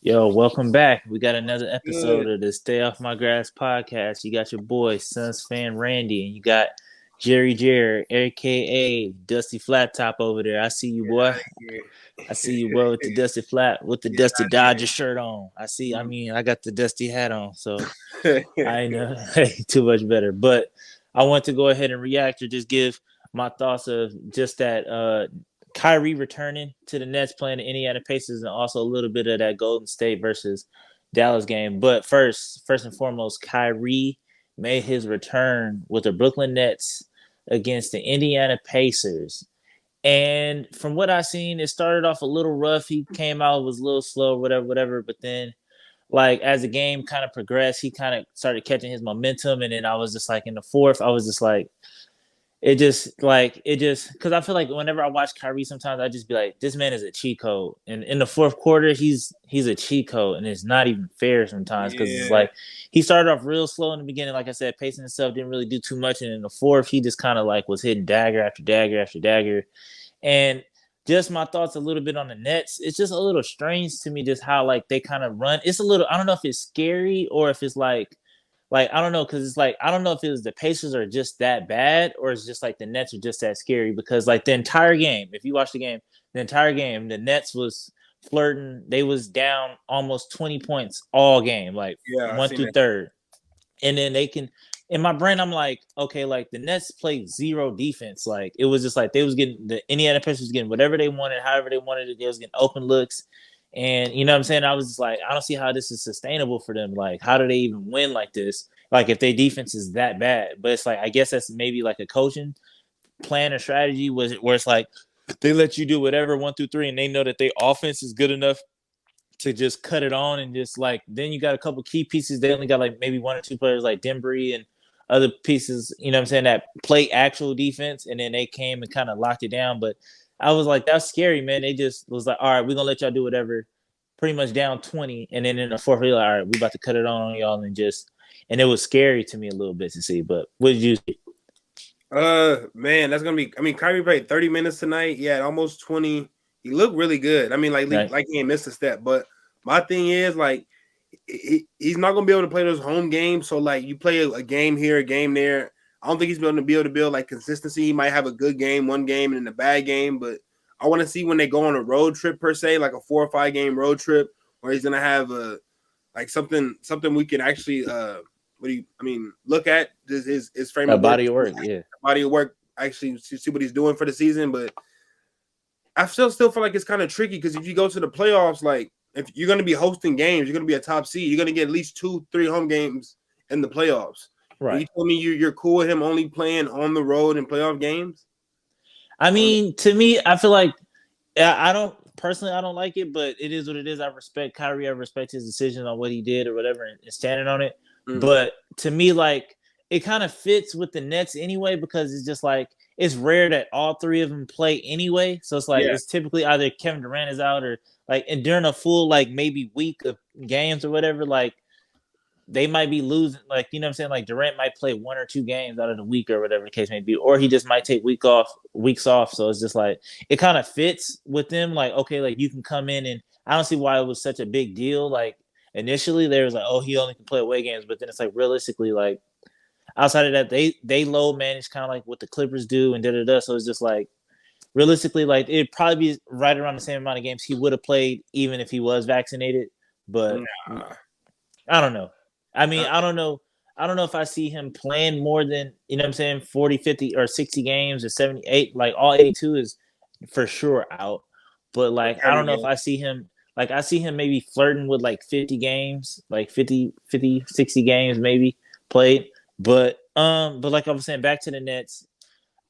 Yo, welcome back. We got another Good. episode of the Stay Off My Grass podcast. You got your boy, Suns fan Randy, and you got Jerry Jerry, aka Dusty Flat Top over there. I see you, Get boy. out of I see here. you, boy, with the Dusty Flat, with the Get Dusty out of Dodger shirt on. I got the Dusty hat on, so here. I know too much better. But I want to go ahead and react or just give my thoughts of just that Kyrie returning to the Nets playing the Indiana Pacers and also a little bit of that Golden State versus Dallas game. But first and foremost, Kyrie made his return with the Brooklyn Nets against the Indiana Pacers. And from what I seen, it started off a little rough. He came out, was a little slow, whatever. But then like as the game kind of progressed, he kind of started catching his momentum. And then I was just like in the fourth, I was just like, it just because I feel like whenever I watch Kyrie, sometimes I just be like, this man is a cheat code. And in the fourth quarter, he's a cheat code, and it's not even fair sometimes because it's Yeah. like he started off real slow in the beginning, like I said, pacing himself, didn't really do too much, and in the fourth, he just kind of like was hitting dagger after dagger after dagger, and just my thoughts a little bit on the Nets. It's just a little strange to me just how like they kind of run. It's a little I don't know if it's scary or if it's like I don't know because it's like I don't know if it was the Pacers are just that bad or it's just like the Nets are just that scary because like the entire game, if you watch the entire game, the Nets was flirting. They was down almost 20 points all game, like Yeah, I one seen through that. third, and then they can. In my brain, I'm like, okay, like the Nets played zero defense. Like it was just like they was getting the Indiana Pacers was getting whatever they wanted, however they wanted it. They was getting open looks, and you know what I'm saying. I was just like, I don't see how this is sustainable for them. Like, how do they even win like this? Like if their defense is that bad, but it's like I guess that's maybe like a coaching plan or strategy was it where it's like they let you do whatever 1 through 3, and they know that their offense is good enough to just cut it on and just like then you got a couple key pieces. They only got like maybe 1 or 2 players like Dembry and other pieces, you know what I'm saying, that play actual defense, and then they came and kind of locked it down. But I was like, that's scary, man. They just was like, all right, we're gonna let y'all do whatever, pretty much down 20, and then in the fourth, we're like, all right, we about to cut it on y'all and just and it was scary to me a little bit to see. But what did you see? Man, that's gonna be. I mean, Kyrie played 30 minutes tonight. He had almost 20. He looked really good. I mean, Right. like he ain't missed a step. But my thing is, like, he's not gonna be able to play those home games. So, like, you play a game here, a game there. I don't think he's going to be able to build like consistency. He might have a good game, one game, and then a bad game. But I want to see when they go on a road trip per se, like a 4 or 5 game road trip, where he's gonna have a like something we can actually what do you I mean look at his frame A of work, body of work, yeah. body of work, actually see what he's doing for the season. But I still feel like it's kind of tricky because if you go to the playoffs, like if you're going to be hosting games, you're going to be a top seed. You're going to get at least 2, 3 home games in the playoffs. And Right. you told me you're cool with him only playing on the road in playoff games. I I don't mean, to me, I feel like I don't personally, I don't like it, but it is what it is. I respect Kyrie. I respect his decision on what he did or whatever, and standing on it. know. But to me, like it kind of fits with the Nets anyway because it's just like it's rare that all three of them play anyway. So it's like Yeah, it's typically either Kevin Durant is out or like and during a full like maybe week of games or whatever, like they might be losing, like, you know what I'm saying? Like Durant might play 1 or 2 games out of the week or whatever the case may be, or he just might take weeks off. So it's just like it kind of fits with them. Like, okay, like you can come in and I don't see why it was such a big deal. Like initially there was like, oh, he only can play away games, but then it's like realistically, like outside of that, they low manage kind of like what the Clippers do and da da da. So it's just like realistically, like it'd probably be right around the same amount of games he would have played even if he was vaccinated. But nah. I don't know. I mean, Uh, I don't know. I don't know if I see him playing more than, you know what I'm saying, 40, 50, or 60 games or 78. Like all 82 is for sure out. But like I Kyrie don't know if game. I see him like I see him maybe flirting with like 50 games, like 50, 60 games maybe played. But like I was saying, back to the Nets,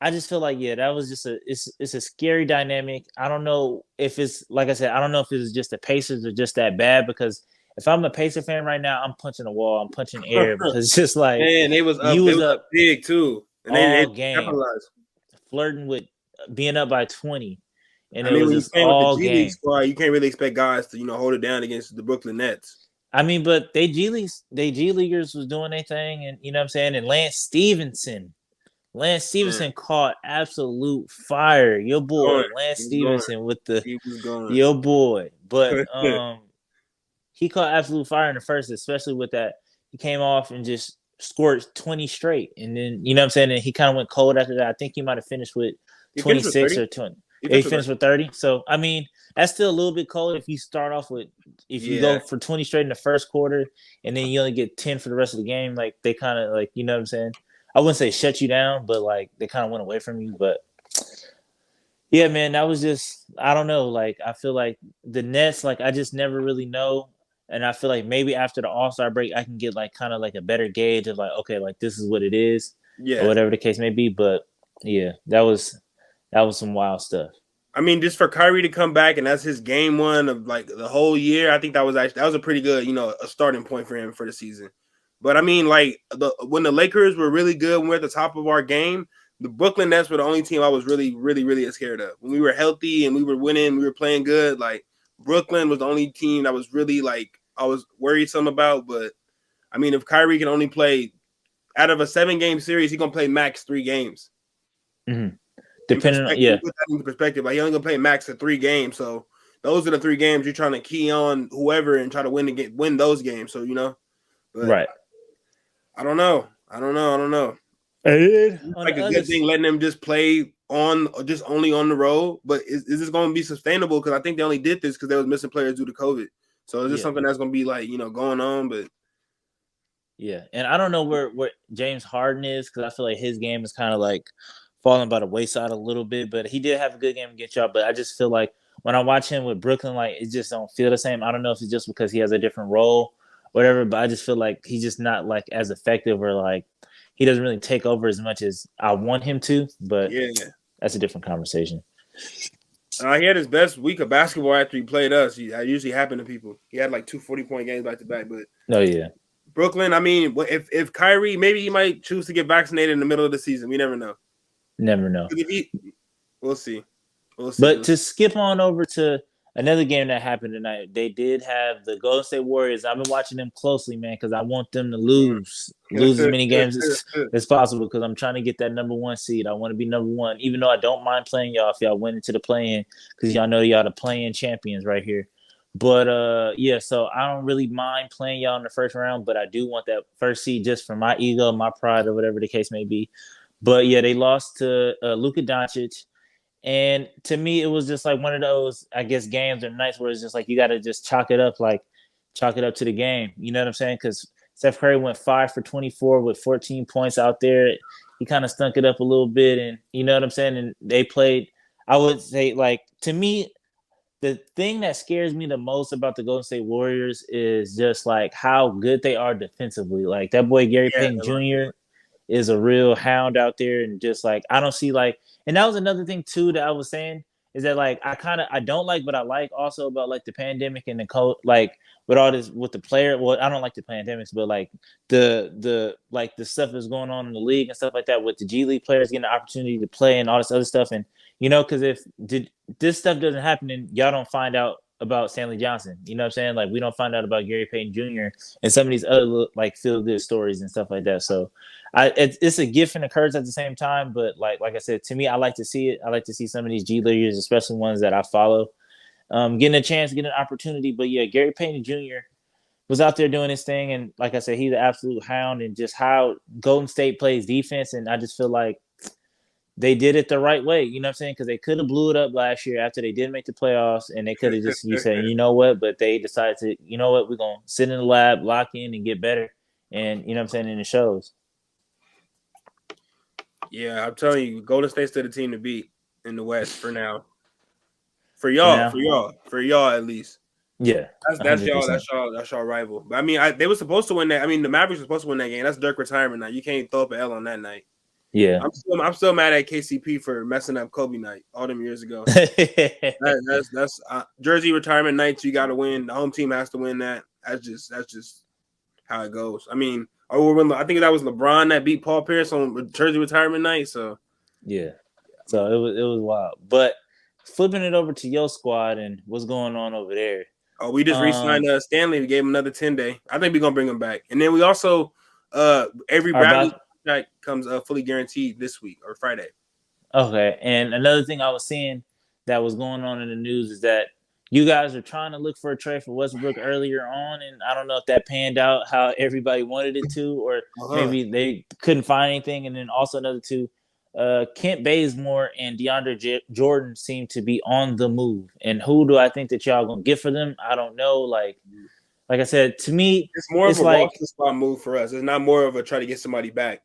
I just feel like yeah, that was just it's a scary dynamic. I don't know if it's like I said, I don't know if it's just the Pacers are just that bad because if I'm a Pacer fan right now, I'm punching the wall, I'm punching air because it's just like Man, they was up. you They was was up up big too, and they all game capitalized. flirting with being up by 20, and I it mean, was when you're just playing with the all G League game. squad, you can't really expect guys to hold it down against the Brooklyn Nets. I mean, but they G Leaguers was doing their thing, and you know what I'm saying. And Lance Man, Stevenson caught absolute fire. Your going, boy, Lance he was going, Stevenson with the he was going. your boy. But he caught absolute fire in the first, especially with that. He came off and just scored 20 straight. And then, you know what I'm saying? And he kind of went cold after that. I think he might have finished with He finished with 26 30. or 20. He Yeah, he finished with finished 30. with 30. So, I mean, that's still a little bit cold if you start off with, if you Yeah. go for 20 straight in the first quarter and then you only get 10 for the rest of the game. Like, they kind of, like, you know what I'm saying? I wouldn't say shut you down, but, like, they kind of went away from you. But, yeah, man, that was just, I don't know. Like, I feel like the Nets, like, I just never really know. And I feel like maybe after the All-Star break, I can get like kind of like a better gauge of like, okay, like this is what it is, or Yeah. whatever the case may be. But yeah, that was some wild stuff. I mean, just for Kyrie to come back and that's his game one of like the whole year, I think that was a pretty good, a starting point for him for the season. But I mean, like when the Lakers were really good, when we were at the top of our game, the Brooklyn Nets were the only team I was really, really, really scared of. When we were healthy and we were winning, we were playing good. Like Brooklyn was the only team that was really like I was worrisome about. But I mean, if Kyrie can only play out of a 7-game series, he's gonna play max 3 games. Mm-hmm. In Depending on, perspective, yeah, put that into perspective, like he only gonna play max of 3 games. So those are the 3 games you're trying to key on whoever and try to win those games. So but right. I don't know. I don't know. And on Like the a other, good thing letting them just play on just only on the road, but is this going to be sustainable? Because I think they only did this because they was missing players due to COVID. So is this yeah, something that's going to be like going on? But yeah, and I don't know where James Harden is because I feel like his game is kind of like falling by the wayside a little bit. But he did have a good game against y'all. But I just feel like when I watch him with Brooklyn, like it just don't feel the same. I don't know if it's just because he has a different role, whatever. But I just feel like he's just not like as effective or like he doesn't really take over as much as I want him to. But yeah, that's a different conversation. he had his best week of basketball after he played us. That usually happened to people. He had like 2 40-point games back to back. But Oh yeah, Brooklyn, I mean, if Kyrie, maybe he might choose to get vaccinated in the middle of the season. We never know. never know. We'll see. We'll see. But to skip on over to another game that happened tonight, they did have the Golden State Warriors. I've been watching them closely, man, because I want them to lose as many games as possible because I'm trying to get that number one seed. I want to be number one, even though I don't mind playing y'all if y'all went into the play-in because y'all know y'all the play-in champions right here. But yeah, so I don't really mind playing y'all in the first round, but I do want that first seed just for my ego, my pride, or whatever the case may be. But yeah, they lost to Luka Doncic. And to me, it was just like one of those, I guess, games or nights where it's just like you got to just chalk it up to the game. You know what I'm saying? Because Steph Curry went 5 for 24 with 14 points out there. He kind of stunk it up a little bit, and you know what I'm saying. And they played. I would say, like to me, the thing that scares me the most about the Golden State Warriors is just like how good they are defensively. Like that boy Gary Yeah, Payton Jr. is a real hound out there, and just like I don't see like, and that was another thing too that I was saying is that like I don't like, but I like also about like the pandemic and the code like with all this with the player. Well, I don't like the pandemics, but like the like the stuff that's going on in the league and stuff like that with the G League players getting the opportunity to play and all this other stuff, and because if this stuff doesn't happen and y'all don't find out about Stanley Johnson, you know what I'm saying? Like we don't find out about Gary Payton Jr. and some of these other like feel good stories and stuff like that. So it's a gift and a curse at the same time. But like I said, to me, I like to see it. I like to see some of these G leaguers, especially ones that I follow, getting a chance, getting an opportunity. But yeah, Gary Payton Jr. was out there doing his thing, and like I said, he's an absolute hound. And just how Golden State plays defense, and I just feel like they did it the right way. You know what I'm saying? Because they could have blew it up last year after they did make the playoffs, and they could have just you say, you know what? But they decided to, you know what? We're gonna sit in the lab, lock in, and get better. And you know what I'm saying? And it shows. Yeah, I'm telling you, Golden State's still the team to beat in the West for now. For now, For y'all at least. yeah, That's 100%. y'all rival. But I mean, they were supposed to win that. I mean, the Mavericks were supposed to win that game. That's Dirk retirement night. You can't throw up an L on that night. Yeah. I'm still mad at KCP for messing up Kobe night all them years ago. That's Jersey retirement nights. You got to win. The home team has to win that. That's just how it goes. I mean, I think that was LeBron that beat Paul Pierce on Jersey retirement night. So yeah. So it was wild. But flipping it over to your squad and what's going on over there. we just re-signed Stanley. We gave him another 10-day. I think we're gonna bring him back. And then we also Avery Bradley contract comes fully guaranteed this week or Friday. Okay. And another thing I was seeing that was going on in the news is that you guys are trying to look for a trade for Westbrook earlier on, and I don't know if that panned out how everybody wanted it to, or Uh-huh. maybe they couldn't find anything. And then also another two, Kent Bazemore and Jordan seem to be on the move. And who do I think that y'all gonna get for them? I don't know. Like I said, to me, It's more of it's a like, roster spot move for us. It's not more of a try to get somebody back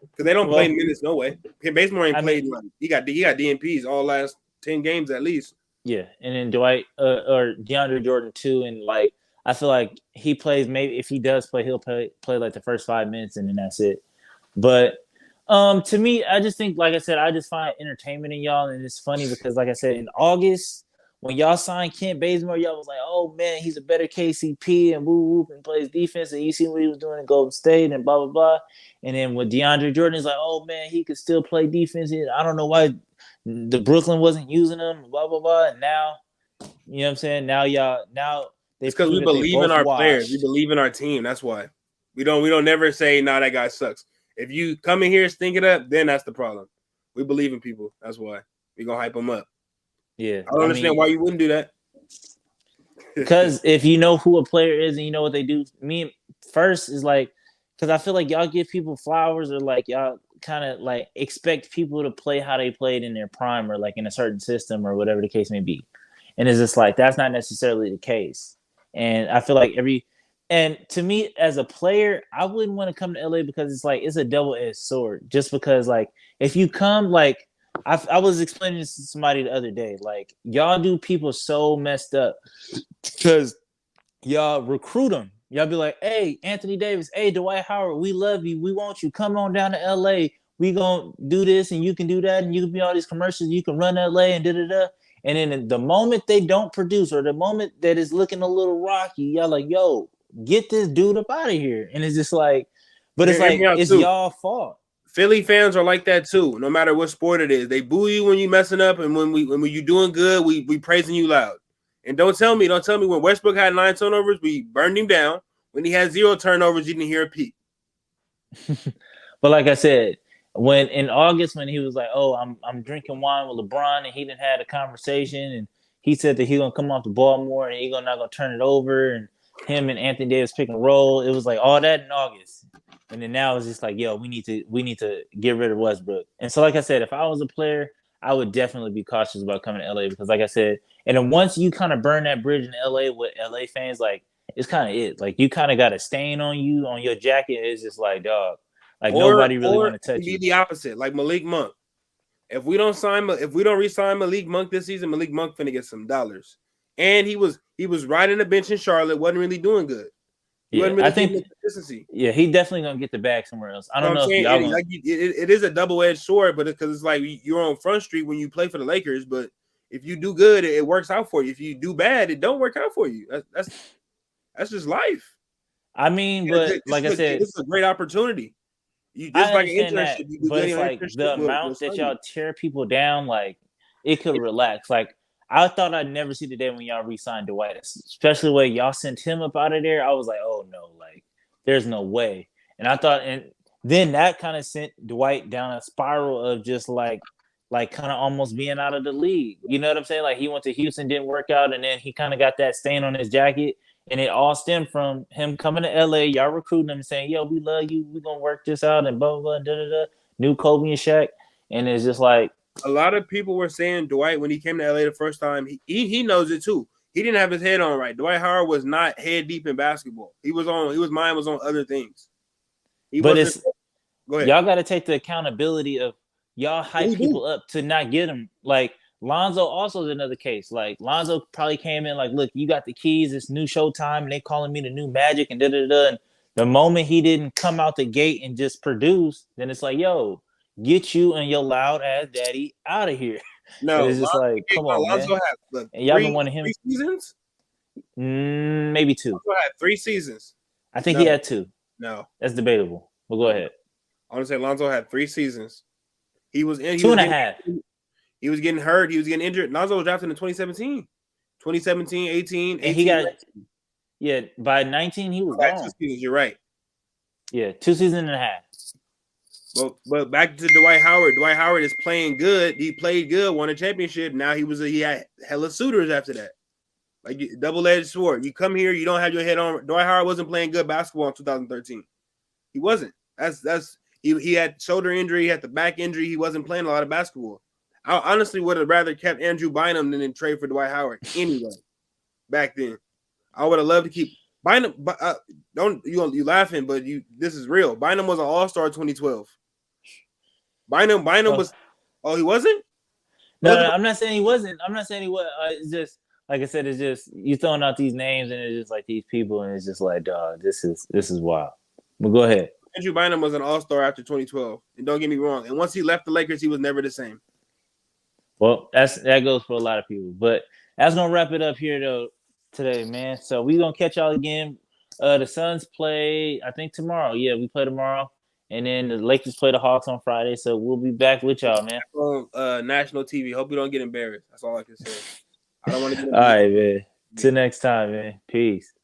because they don't play well, minutes no way. Bazemore ain't I mean, played. He got DNPs all last 10 games at least. yeah, and then Dwight or DeAndre Jordan too, and like I feel like he plays. Maybe if he does play, he'll play like the first 5 minutes, and then that's it. But to me, I just think, like I said, I just find entertainment in y'all, and it's funny because, like I said, in August when y'all signed Kent Bazemore, y'all was like, "Oh man, he's a better KCP and woo woo and plays defense," and you see what he was doing in Golden State and blah blah blah. And then with DeAndre Jordan, it's like, "Oh man, he could still play defense." I don't know why the Brooklyn wasn't using him, blah blah blah. And now, you know what I'm saying? Now they It's because prove we that they believe in both our players. We washed. believe in our team. That's why we don't never say, "Nah, that guy sucks." If you come in here stinking up, then that's the problem. We believe in people. That's why we gonna hype them up. Yeah, I don't I understand mean, why you wouldn't do that. because if you know who a player is and you know what they do, me first is like, because I feel like y'all give people flowers, or like y'all kind of like expect people to play how they played in their prime, or like in a certain system or whatever the case may be. And it's just like that's not necessarily the case. And I feel like and to me as a player, I wouldn't want to come to LA because it's like it's a double-edged sword. Just because like if you come like I was explaining this to somebody the other day, like y'all do people so messed up because y'all recruit them. Y'all be like, "Hey, Anthony Davis, hey, Dwight Howard, we love you. We want you. Come on down to LA. We gonna do this, and you can do that, and you can be all these commercials. You can run LA and da da da." And then the moment they don't produce, or the moment that is looking a little rocky, y'all like, "Yo, get this dude up out of here." And it's just like, but it's Hear me like out it's too. y'all fault. Philly fans are like that too. No matter what sport it is, they boo you when you messing up, and when you doing good, we praising you loud. And don't tell me when Westbrook had 9 turnovers, we burned him down. When he had 0 turnovers, you didn't hear a peep. But like I said, when in August when he was like, "Oh, I'm drinking wine with LeBron," and he didn't had a conversation, and he said that he gonna come off the ball more and he gonna not gonna turn it over, and him and Anthony Davis pick and roll. It was like all that in August, and then now it's just like, "Yo, we need to get rid of Westbrook." And so, like I said, if I was a player, I would definitely be cautious about coming to LA because, like I said, and then once you kind of burn that bridge in LA with LA fans, like it's kind of it. Like you kind of got a stain on you on your jacket. It's just like, dog. Like nobody really Or want to it can touch be you. the opposite, like Malik Monk. If we don't re-sign Malik Monk this season, Malik Monk finna get some dollars. And he was riding the bench in Charlotte, wasn't really doing good. He Yeah, wasn't I really getting think the consistency. yeah, he definitely gonna get the bag somewhere else. I You know don't what I'm know if saying? y'all gonna, It is a double-edged sword, but because it's like you're on Front Street when you play for the Lakers, but if you do good, it works out for you. If you do bad, it don't work out for you. That's just life. I mean, Yeah, but like I said, this is a great opportunity. You I just like an understand internship. that, You do but good it's in an like internship, the we'll amount that sign you. y'all tear people down, like it could relax. Like I thought I'd never see the day when y'all re-signed Dwight, especially the way y'all sent him up out of there. I was like, oh no, like there's no way. And I thought, and then that kind of sent Dwight down a spiral of just like kind of almost being out of the league. You know what I'm saying? Like he went to Houston, didn't work out, and then he kind of got that stain on his jacket. And it all stemmed from him coming to LA, y'all recruiting him and saying, "Yo, we love you. We're gonna work this out," and blah blah blah, and da da da. New Kobe and Shaq. And it's just like, A lot of people were saying Dwight when he came to LA the first time, he knows it too. He didn't have his head on right. Dwight Howard was not head deep in basketball. His mind was on other things. He but wasn't. it's Go ahead. y'all got to take the accountability of y'all hype We do. people up to not get them. Like Lonzo also is another case. Like Lonzo probably came in like, look, you got the keys. It's new Showtime, and they calling me the new Magic, and da da da. And the moment he didn't come out the gate and just produce, then it's like, yo, get you and your loud ass daddy out of here. And No, it's just like, come on, Lonzo man. had the And y'all been three wanting three him seasons. maybe two. Lonzo had 3 seasons. I think No, he had two. no, That's debatable. But go no. ahead. I want to say Lonzo had 3 seasons. He was in. Two and a half. He was getting hurt. He was getting injured. Lonzo was drafted in 2017. 2017, 18, And he 18, got, yeah, by 19, he was 19. 2 gone. seasons. You're right. Yeah, 2 seasons and a half. But back to Dwight Howard. Dwight Howard is playing good. He played good, won a championship. Now he had hella suitors after that. Like double-edged sword. You come here, you don't have your head on. Dwight Howard wasn't playing good basketball in 2013. He wasn't. He had shoulder injury, he had the back injury. He wasn't playing a lot of basketball. I honestly would have rather kept Andrew Bynum than trade for Dwight Howard anyway. Back then, I would have loved to keep Bynum. Don't you laughing? But this is real. Bynum was an All-Star 2012. Bynum was. Oh, he wasn't. No, I'm not saying he wasn't. I'm not saying he was. It's just like I said. It's just you throwing out these names, and it's just like these people, and it's just like, dog, this is wild. But go ahead. Andrew Bynum was an All-Star after 2012, and don't get me wrong. And once he left the Lakers, he was never the same. Well, that goes for a lot of people. But that's gonna wrap it up here though today, man. So we gonna catch y'all again. The Suns play, I think tomorrow. Yeah, we play tomorrow, and then the Lakers play the Hawks on Friday. So we'll be back with y'all, man. On national TV. Hope we don't get embarrassed. That's all I can say. I don't want to get embarrassed. All right, man. Till next time, man. Peace.